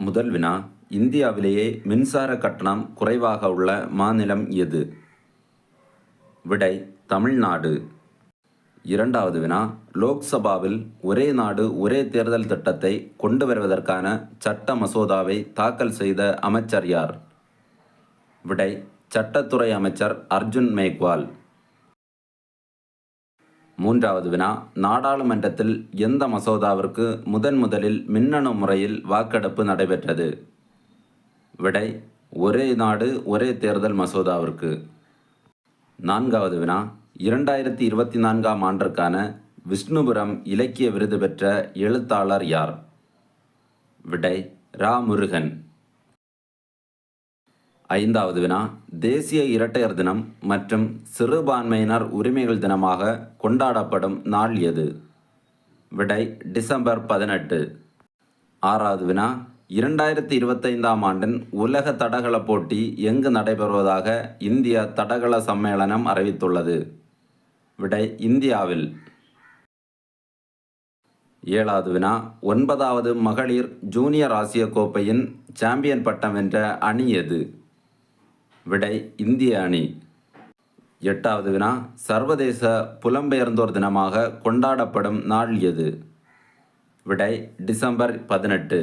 முதல் வினா, இந்தியாவிலேயே மின்சார கட்டணம் குறைவாக உள்ள மாநிலம் எது? விடை தமிழ்நாடு. இரண்டாவது வினா, லோக்சபாவில் ஒரே நாடு ஒரே தேர்தல் திட்டத்தை கொண்டு வருவதற்கான சட்ட மசோதாவை தாக்கல் செய்த அமைச்சர் யார்? விடை சட்டத்துறை அமைச்சர் அர்ஜுன் மேக்வால். மூன்றாவது வினா, நாடாளுமன்றத்தில் எந்த மசோதாவிற்கு முதலில் மின்னணு முறையில் வாக்கெடுப்பு நடைபெற்றது? விடை ஒரே நாடு ஒரே தேர்தல் மசோதாவிற்கு. நான்காவது வினா, 2024ஆம் ஆண்டிற்கான விஷ்ணுபுரம் இலக்கிய விருது பெற்ற எழுத்தாளர் யார்? விடை ரா. முருகன். ஐந்தாவது வினா, தேசிய இரட்டையர் தினம் மற்றும் சிறுபான்மையினர் உரிமைகள் தினமாக கொண்டாடப்படும் நாள் எது? விடை டிசம்பர் 18. ஆறாவது வினா, 2025ஆம் ஆண்டின் உலக தடகள போட்டி எங்கு நடைபெறுவதாக இந்திய தடகள சம்மேளனம் அறிவித்துள்ளது? விடை இந்தியாவில். ஏழாவது வினா, 9வது மகளிர் ஜூனியர் ஆசிய கோப்பையின் சாம்பியன் பட்டம் வென்ற அணி எது? விடை இந்திய அணி. எட்டாவது வினா, சர்வதேச புலம்பெயர்ந்தோர் தினமாக கொண்டாடப்படும் நாள் எது? விடை டிசம்பர் 18.